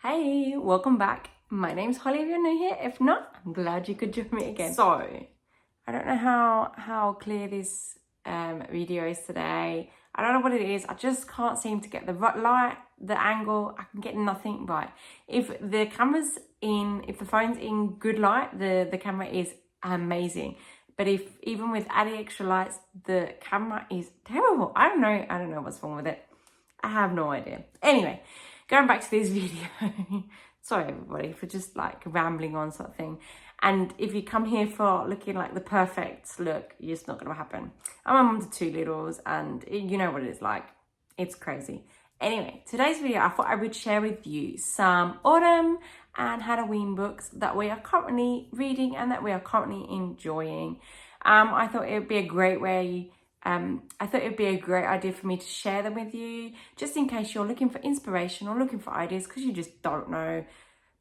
Hey, welcome back. My name's Holly if you're new here. If not, I'm glad you could join me again. So, I don't know how clear this video is today. I don't know what it is. I just can't seem to get the light, the angle. I can get nothing right. If the phone's in good light, the camera is amazing. But even with adding extra lights, the camera is terrible. I don't know what's wrong with it. I have no idea. Anyway, going back to this video. Sorry everybody for just like rambling on sort of thing. And if you come here for looking like the perfect look, it's not going to happen. I'm a mum to two littles and you know what it is like. It's crazy. Anyway, today's video, I thought I would share with you some autumn and Halloween books that we are currently reading and that we are currently enjoying. I thought it would be a great way idea for me to share them with you, just in case you're looking for inspiration or looking for ideas because you just don't know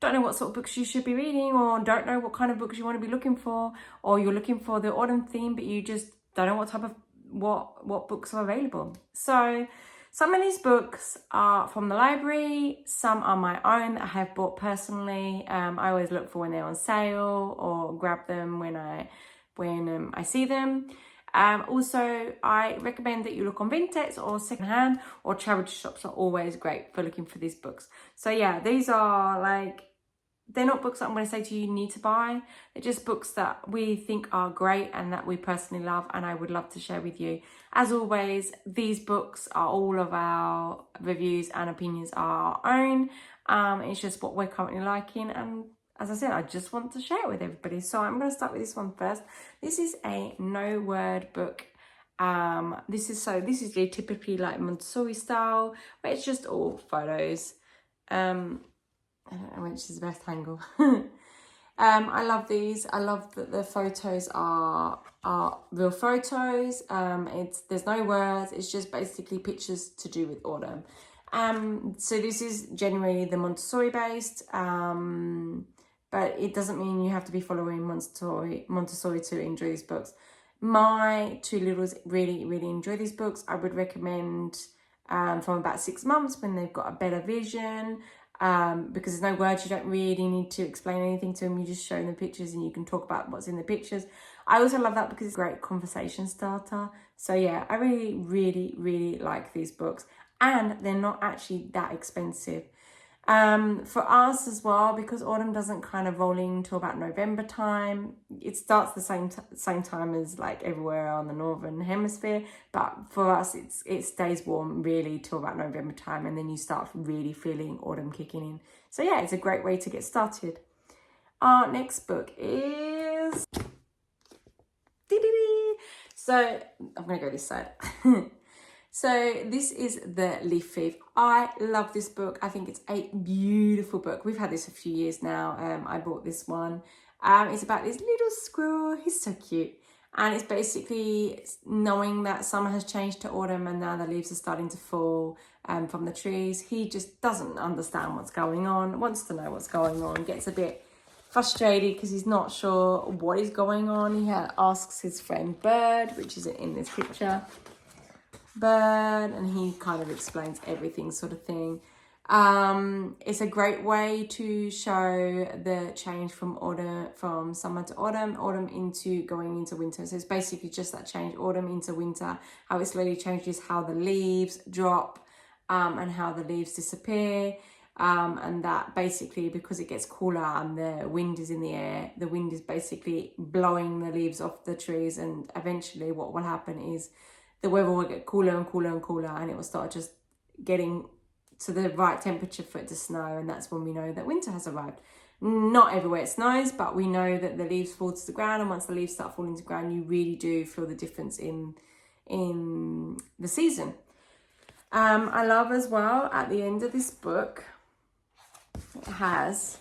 what sort of books you should be reading, or don't know what kind of books you want to be looking for, or you're looking for the autumn theme but you just don't know what type of what books are available. So some of these books are from the library, some are my own that I have bought personally. I always look for when they're on sale or grab them when I see them. Also, I recommend that you look on Vinted or secondhand, or charity shops are always great for looking for these books. So yeah, these are they're not books that I'm going to say to you need to buy. They're just books that we think are great and that we personally love and I would love to share with you. As always, these books are all of our reviews and opinions are our own. It's just what we're currently liking, and as I said, I just want to share it with everybody. So I'm going to start with this one first. This is a no-word book. This is typically like Montessori style, but it's just all photos. I don't know which is the best angle. I love these. I love that the photos are real photos. There's no words. It's just basically pictures to do with autumn. So this is generally the Montessori based. But it doesn't mean you have to be following Montessori to enjoy these books. My two littles really, really enjoy these books. I would recommend from about 6 months when they've got a better vision, because there's no words. You don't really need to explain anything to them. You just show them the pictures and you can talk about what's in the pictures. I also love that because it's a great conversation starter. So yeah, I really, really, really like these books, and they're not actually that expensive. For us as well, because autumn doesn't kind of roll into about November time. It starts the same time as like everywhere on the northern hemisphere, but for us it stays warm really till about November time, and then you start really feeling autumn kicking in. So yeah, it's a great way to get started. Our next book is so I'm gonna go this side. So this is The Leaf Thief. I love this book. I think it's a beautiful book. We've had this a few years now. I bought this one. It's about this little squirrel. He's so cute. And it's basically knowing that summer has changed to autumn and now the leaves are starting to fall from the trees. He just doesn't understand what's going on, wants to know what's going on, gets a bit frustrated because he's not sure what is going on. He asks his friend Bird, which is in this picture, Bird, and he kind of explains everything sort of thing. It's a great way to show the change from summer to autumn into going into winter. So it's basically just that change, autumn into winter, how it slowly changes, how the leaves drop and how the leaves disappear. And that basically, because it gets cooler and the wind is in the air, the wind is basically blowing the leaves off the trees, and eventually what will happen is the weather will get cooler and cooler and cooler, and it will start just getting to the right temperature for it to snow, and that's when we know that winter has arrived. Not everywhere it snows, but we know that the leaves fall to the ground, and once the leaves start falling to the ground, you really do feel the difference in the season. I love as well, at the end of this book, it has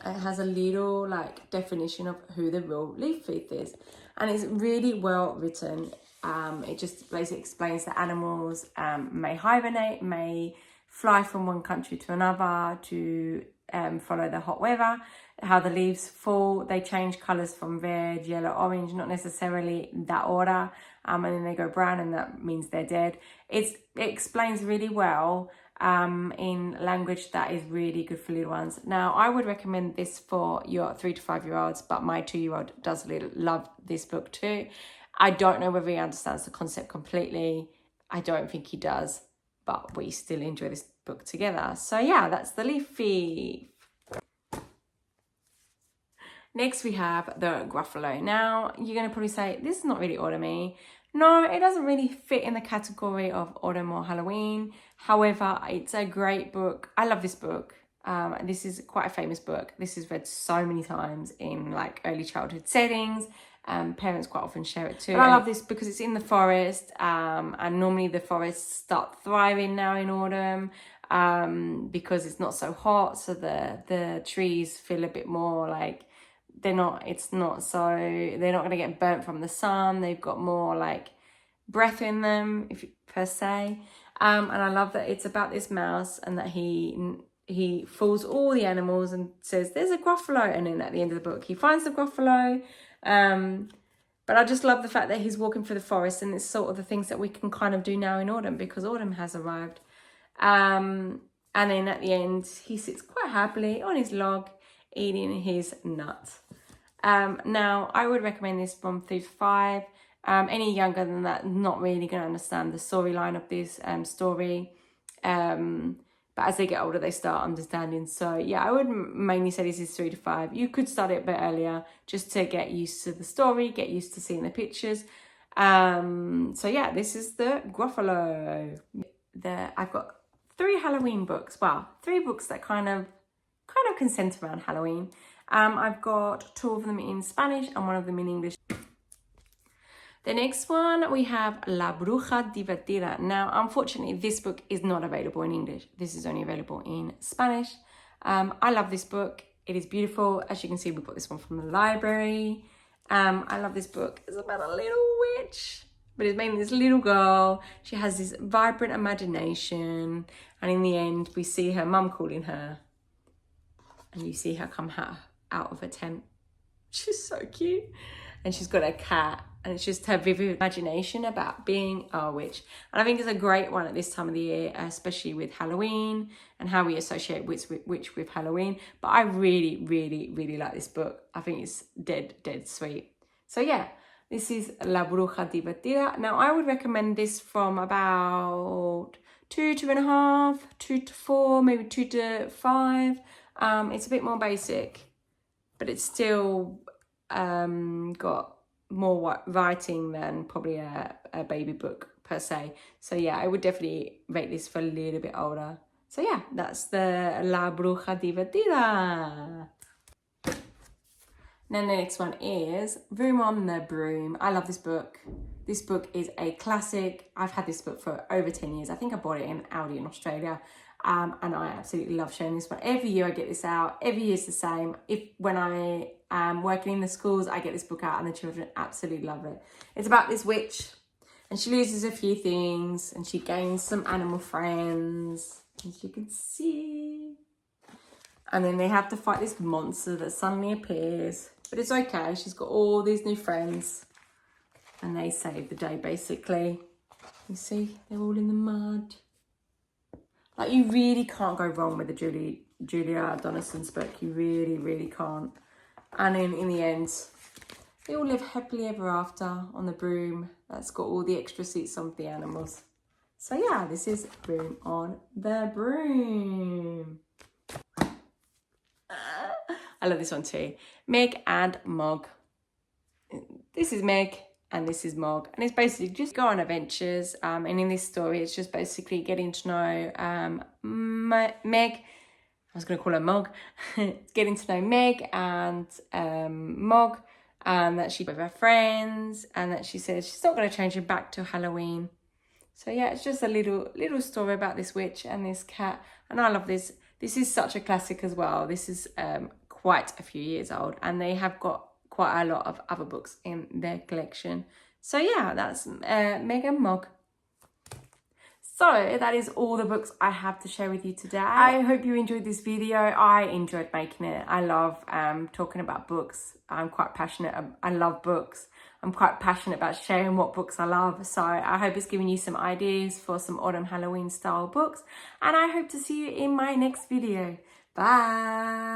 a little like definition of who the real leaf thief is, and it's really well written. It just basically explains that animals may hibernate, may fly from one country to another to follow the hot weather, how the leaves fall, they change colours from red, yellow, orange, not necessarily that order, and then they go brown, and that means they're dead. It explains really well in language that is really good for little ones. Now, I would recommend this for your 3 to 5 year olds, but my 2-year-old does love this book too. I don't know whether he understands the concept completely. I don't think he does, but we still enjoy this book together. So yeah, that's The Leaf Thief. Next we have the Gruffalo. Now, you're going to probably say, this is not really autumny. No, it doesn't really fit in the category of autumn or Halloween. However, it's a great book. I love this book. This is quite a famous book. This is read so many times in like early childhood settings. Parents quite often share it too. But I love this because it's in the forest, and normally the forests start thriving now in autumn because it's not so hot. So the trees feel a bit more like they're not going to get burnt from the sun. They've got more like breath in them, per se. And I love that it's about this mouse and that he fools all the animals and says, there's a Gruffalo. And then at the end of the book, he finds the Gruffalo. But I just love the fact that he's walking through the forest, and it's sort of the things that we can kind of do now in autumn because autumn has arrived. And then at the end, he sits quite happily on his log eating his nuts. Now, I would recommend this from 3 to 5. Any younger than that, not really going to understand the storyline of this story. But as they get older, they start understanding. So yeah, I would mainly say this is 3 to 5. You could start it a bit earlier just to get used to the story, get used to seeing the pictures. So yeah, this is the Gruffalo. I've got 3 Halloween books. Well, 3 books that kind of can centre around Halloween. I've got 2 of them in Spanish and 1 of them in English. The next one, we have La Bruja Divertida. Now, unfortunately, this book is not available in English. This is only available in Spanish. I love this book. It is beautiful. As you can see, we got this one from the library. I love this book. It's about a little witch, but it's mainly this little girl. She has this vibrant imagination. And in the end, we see her mum calling her. And you see her come out of a tent. She's so cute. And she's got a cat. And it's just her vivid imagination about being a witch. And I think it's a great one at this time of the year, especially with Halloween and how we associate witch with Halloween. But I really, really, really like this book. I think it's dead sweet. So yeah, this is La Bruja Divertida. Now, I would recommend this from about 2, 2.5, 2 to 4, maybe 2 to 5. It's a bit more basic, but it's still got more writing than probably a baby book per se. So yeah, I would definitely rate this for a little bit older. So yeah, that's the La Bruja Divertida. Then the next one is Room on the Broom. I love this book. This book is a classic. I've had this book for over 10 years. I think I bought it in Aldi in Australia. And I absolutely love showing this one. Every year I get this out. Every year it's the same. When I am working in the schools, I get this book out and the children absolutely love it. It's about this witch and she loses a few things and she gains some animal friends, as you can see. And then they have to fight this monster that suddenly appears. But it's okay. She's got all these new friends and they save the day basically. You see, they're all in the mud. Like, you really can't go wrong with the Julia Donaldson's book. You really, really can't. And then in the end, they all live happily ever after on the broom. That's got all the extra seats on the animals. So yeah, this is Room on the Broom. I love this one too. Meg and Mog. This is Meg. And this is Mog, and it's basically just go on adventures. And in this story, it's just basically getting to know Meg. I was going to call her Mog. Getting to know Meg and Mog, and that she's with her friends, and that she says she's not going to change it back to Halloween. So yeah, it's just a little story about this witch and this cat, and I love this. This is such a classic as well. This is quite a few years old, and they have got quite a lot of other books in their collection. So yeah, that's Meg and Mog. So that is all the books I have to share with you today. I hope you enjoyed this video. I enjoyed making it. I love talking about books. I'm quite passionate. I love books. I'm quite passionate about sharing what books I love. So I hope it's giving you some ideas for some autumn Halloween style books. And I hope to see you in my next video. Bye.